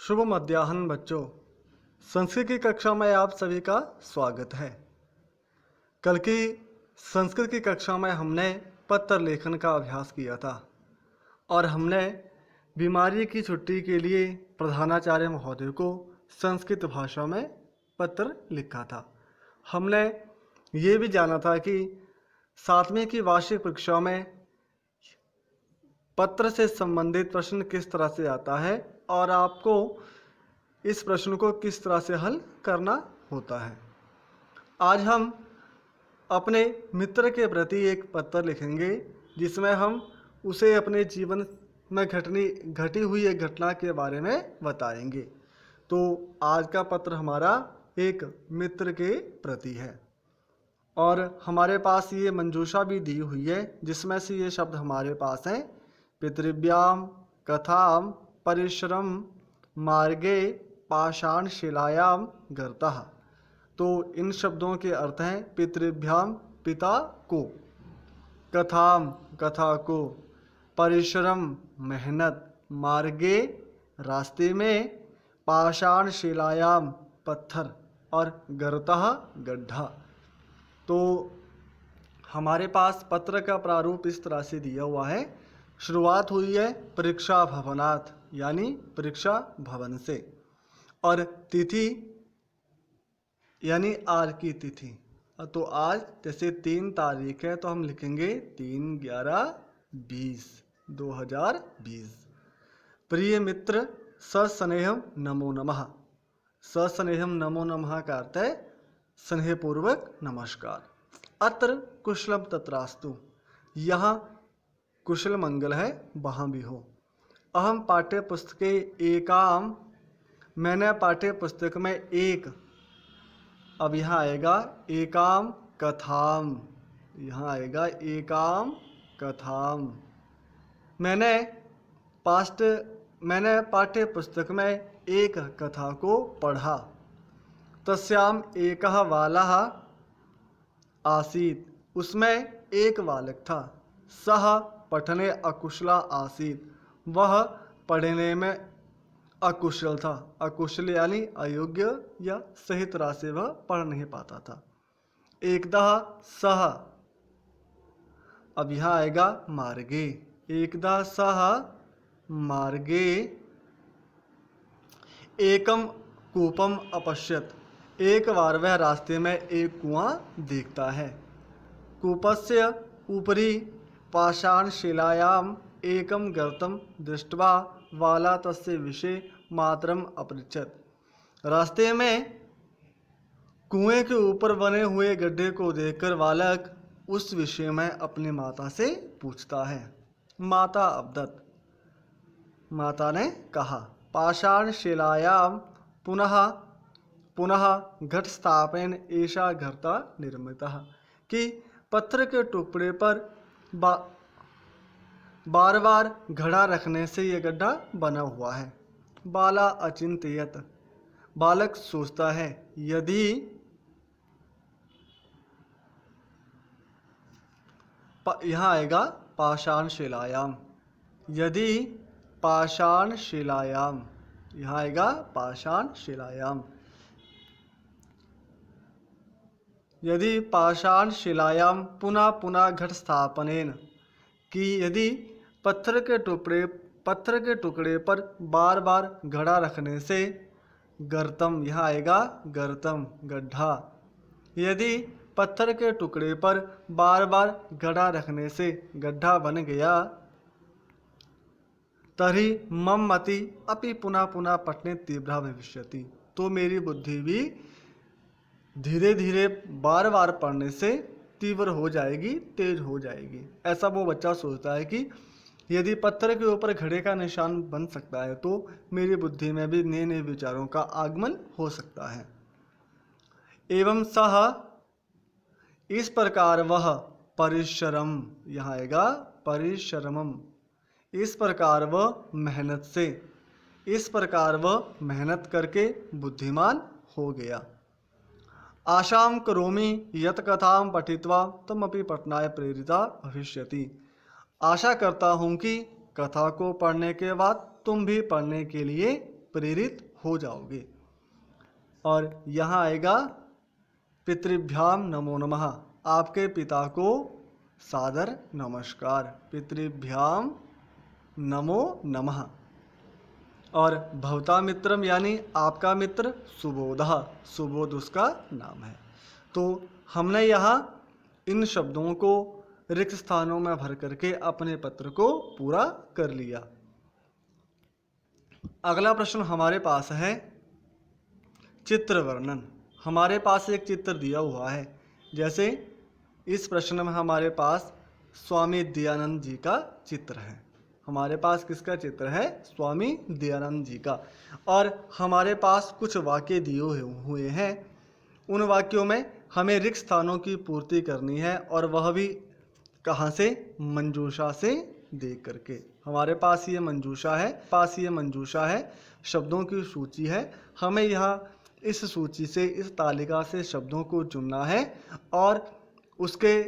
शुभ मध्याह्न बच्चों। संस्कृत की कक्षा में आप सभी का स्वागत है। कल की संस्कृत की कक्षा में हमने पत्र लेखन का अभ्यास किया था और हमने बीमारी की छुट्टी के लिए प्रधानाचार्य महोदय को संस्कृत भाषा में पत्र लिखा था। हमने ये भी जाना था कि 7वीं की वार्षिक परीक्षा में पत्र से संबंधित प्रश्न किस तरह से आता है और आपको इस प्रश्न को किस तरह से हल करना होता है। आज हम अपने मित्र के प्रति एक पत्र लिखेंगे जिसमें हम उसे अपने जीवन में घटी हुई एक घटना के बारे में बताएंगे। तो आज का पत्र हमारा एक मित्र के प्रति है और हमारे पास ये मंजूषा भी दी हुई है जिसमें से ये शब्द हमारे पास हैं: पितृभ्याम कथाम परिश्रम मार्गे पाषाण शिलायाम गर्तः। तो इन शब्दों के अर्थ हैं पितृभ्याम पिता को, कथाम कथा को, परिश्रम मेहनत, मार्गे रास्ते में, पाषाण शिलायाम पत्थर और गर्तः गड्ढा। तो हमारे पास पत्र का प्रारूप इस तरह से दिया हुआ है। शुरुआत हुई है परीक्षा भवनात् यानी परीक्षा भवन से और तिथि यानी आज की तिथि। तो आज जैसे 3 तारीख है तो हम लिखेंगे 3/11/2020। प्रिय मित्र सस्नेहम नमो नमः। सस्नेहम नमो नमः का अर्थ है स्नेहपूर्वक नमस्कार। अत्र कुशलम तत्रास्तु, यहाँ कुशल मंगल है वहाँ भी हो। अहम पाठ्य पुस्तके एकाम, मैंने पाठ्य पुस्तक में एक, अब यहाँ आएगा एकाम कथाम, यहाँ आएगा एकाम कथाम। मैंने पाठ्य पुस्तक में एक कथा को पढ़ा। तस्याम एकः बालः आसीत्, उसमें एक बालक था। सह पठने अकुशला आसीत्, वह पढ़ने में अकुशल था। अकुशल यानी अयोग्य या सही तरह से वह पढ़ नहीं पाता था। एकदा सह, अब यहाँ आएगा मार्गे। एकदा सह मार्गे एकम कूपम अपश्यत, एक बार वह रास्ते में एक कुआं देखता है। कूपस्य ऊपरी पाषाण शिलायाम एकम गर्तम दृष्ट्वा बाला तस्य विषय मातरम अपृच्छत। रास्ते में कुएं के ऊपर बने हुए गड्ढे को देखकर बालक उस विषय में अपनी माता से पूछता है। माता अवदत, माता ने कहा। पाषाण शिलायाम पुनः पुनः घट स्थापन ऐसा घरता निर्मितः, कि पत्थर के टुकड़े पर बार बार घड़ा रखने से यह गड्ढा बना हुआ है। बाला अचिंत्यत, बालक सोचता है यदि यहाँ आएगा पाषाण शिलायाम, यदि पाषाण शिलायाम, यहाँ आएगा पाषाण शिलायाम, यदि पाषाण शिलायाम पुनः पुनः घट स्थापनेन, कि यदि पत्थर के टुकड़े पर बार बार घड़ा रखने से, गर्तम, यहाँ आएगा गर्तम गड्ढा, यदि पत्थर के टुकड़े पर बार बार घड़ा रखने से गड्ढा बन गया, तरी मम मति अपि पुनः पुनः पठने तीव्रा भविष्यति, तो मेरी बुद्धि भी धीरे धीरे बार बार पढ़ने से तीव्र हो जाएगी, तेज हो जाएगी। ऐसा वो बच्चा सोचता है कि यदि पत्थर के ऊपर घड़े का निशान बन सकता है तो मेरी बुद्धि में भी नए नए विचारों का आगमन हो सकता है। एवं सह, इस प्रकार वह परिश्रम, यहाँ आएगा परिश्रमम, इस प्रकार वह मेहनत से, इस प्रकार वह मेहनत करके बुद्धिमान हो गया। आशाम करोमि यत कथाम पठित्वा तमपि पठनाय प्रेरिता भविष्यति, आशा करता हूँ कि कथा को पढ़ने के बाद तुम भी पढ़ने के लिए प्रेरित हो जाओगे। और यहाँ आएगा पितृभ्याम नमो नमः, आपके पिता को सादर नमस्कार, पितृभ्याम नमो नमः। और भवता मित्रम यानी आपका मित्र सुबोधः, सुबोध उसका नाम है। तो हमने यहाँ इन शब्दों को रिक्त स्थानों में भर करके अपने पत्र को पूरा कर लिया। अगला प्रश्न हमारे पास है चित्र वर्णन। हमारे पास एक चित्र दिया हुआ है। जैसे इस प्रश्न में हमारे पास स्वामी दयानंद जी का चित्र है। हमारे पास किसका चित्र है? स्वामी दयानंद जी का। और हमारे पास कुछ वाक्य दिए हुए हैं। उन वाक्यों में हमें रिक्त स्थानों की पूर्ति करनी है, और वह भी कहाँ से? मंजूषा से देख करके। हमारे पास ये मंजूषा है, शब्दों की सूची है। हमें यहाँ इस सूची से, इस तालिका से शब्दों को चुनना है और उसके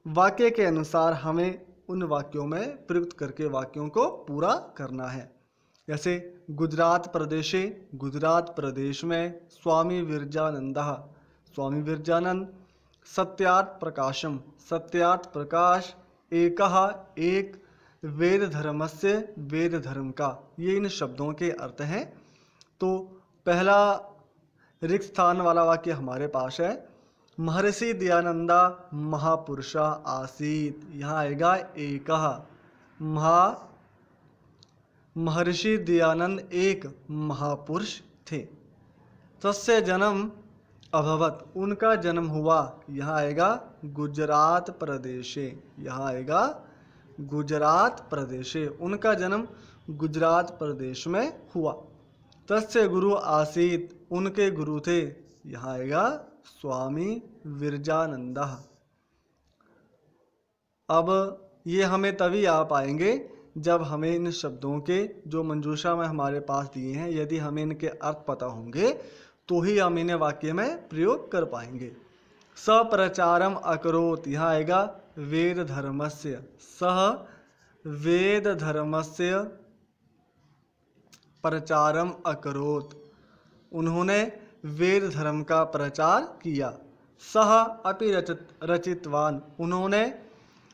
वाक्य के अनुसार हमें उन वाक्यों में प्रयुक्त करके वाक्यों को पूरा करना है। जैसे गुजरात प्रदेश में स्वामी विरजानंद, सत्यार्थ प्रकाश, एक वेद धर्म का, ये इन शब्दों के अर्थ हैं। तो पहला रिक्त स्थान वाला वाक्य हमारे पास है महर्षि दयानंदा महापुरुषा आसीत। यहाँ आएगा एकः, महर्षि दयानंद एक महापुरुष थे। तस्य जन्म अभवत, उनका जन्म हुआ। यहाँ आएगा गुजरात प्रदेशे, उनका जन्म गुजरात प्रदेश में हुआ। तस्य गुरु आसीत, उनके गुरु थे। यहाँ आएगा स्वामी विरजानंदः। अब ये हमें तभी आ पाएंगे जब हमें इन शब्दों के जो मंजूषा में हमारे पास दिए हैं, यदि हमें इनके अर्थ पता होंगे तो ही हम इन्हें वाक्य में प्रयोग कर पाएंगे। सप्रचारम अकरोत, यहाँ आएगा वेद धर्मस्य, सह वेद धर्मस्य प्रचारम अकरोत, उन्होंने वेद धर्म का प्रचार किया। सह अपि रचितवान, उन्होंने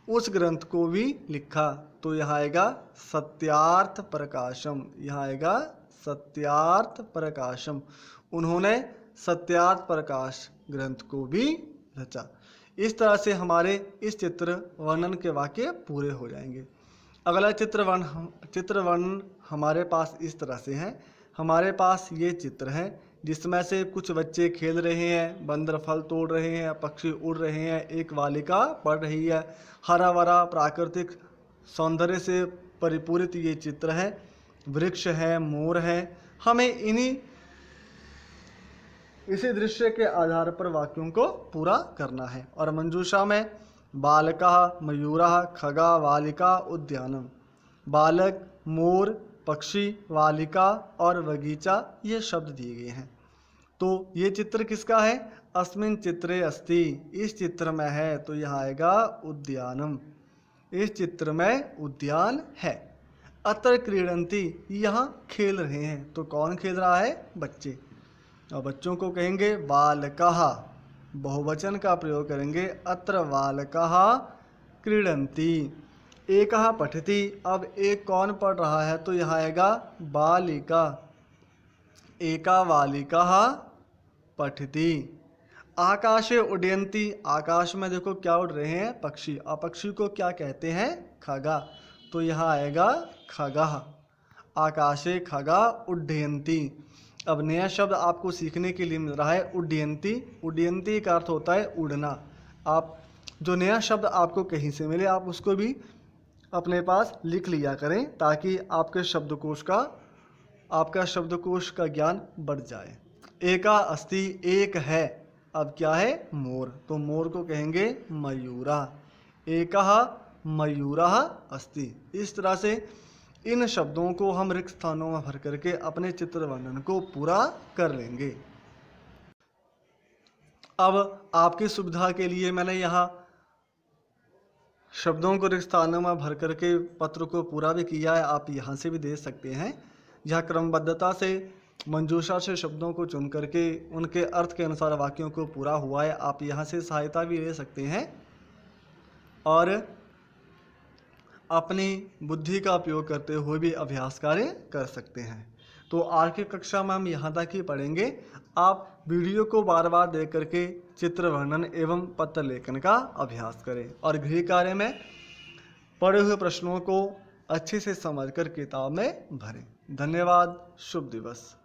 उस ग्रंथ को भी लिखा। तो यहाँ आएगा सत्यार्थ प्रकाशम, उन्होंने सत्यार्थ प्रकाश ग्रंथ को भी रचा। इस तरह से हमारे इस चित्र वर्णन के वाक्य पूरे हो जाएंगे। अगला चित्र वर्णन हमारे पास इस तरह से है। हमारे पास ये चित्र है जिसमें से कुछ बच्चे खेल रहे हैं, बंदर फल तोड़ रहे हैं, पक्षी उड़ रहे हैं, एक बालिका पढ़ रही है। हरा भरा प्राकृतिक सौंदर्य से परिपूरित ये चित्र है। वृक्ष है, मोर है। हमें इसी दृश्य के आधार पर वाक्यों को पूरा करना है। और मंजूषा में बालकः, मयूरः, खगा, वालिका, उद्यानम, बालक, मोर, पक्षी, वालिका और बगीचा, ये शब्द दिए गए हैं। तो ये चित्र किसका है? अस्मिन् चित्रे अस्ति, इस चित्र में है। तो यहाँ आएगा उद्यानम, इस चित्र में उद्यान है। अत्र क्रीडन्ति, यहाँ खेल रहे हैं। तो कौन खेल रहा है? बच्चे। और बच्चों को कहेंगे बालकः, बहुवचन का प्रयोग करेंगे। अत्र बालकः क्रीडन्ति। एकः पठति, अब एक कौन पढ़ रहा है? तो यहाँ आएगा बालिका, एका बालिका पठति। आकाशे उड्डयन्ति, आकाश में देखो क्या उड़ रहे हैं? पक्षी। और पक्षी को क्या कहते हैं? खगा। तो यहाँ आएगा खगः, आकाशे खगा उड्डयन्ति। अब नया शब्द आपको सीखने के लिए मिल रहा है उड्डयन्ति। उड्डयन्ति का अर्थ होता है उड़ना। आप जो नया शब्द आपको कहीं से मिले आप उसको भी अपने पास लिख लिया करें, ताकि आपका शब्दकोश का ज्ञान बढ़ जाए। एका अस्ति, एक है। अब क्या है? मोर। तो मोर को कहेंगे मयूरा। एकः मयूरः अस्ति। इस तरह से इन शब्दों को हम रिक्त स्थानों में भर करके अपने चित्र वर्णन को पूरा कर लेंगे। अब आपकी सुविधा के लिए मैंने यहाँ शब्दों को रिक्त स्थानों में भर करके पत्र को पूरा भी किया है। आप यहाँ से भी दे सकते हैं। यह क्रमबद्धता से मंजूषा से शब्दों को चुन करके उनके अर्थ के अनुसार वाक्यों को पूरा हुआ है। आप यहाँ से सहायता भी ले सकते हैं और अपनी बुद्धि का उपयोग करते हुए भी अभ्यास कार्य कर सकते हैं। तो आज की कक्षा में हम यहाँ तक ही पढ़ेंगे। आप वीडियो को बार बार देख करके चित्र वर्णन एवं पत्र लेखन का अभ्यास करें और गृह कार्य में पढ़े हुए प्रश्नों को अच्छे से समझकर किताब में भरें। धन्यवाद। शुभ दिवस।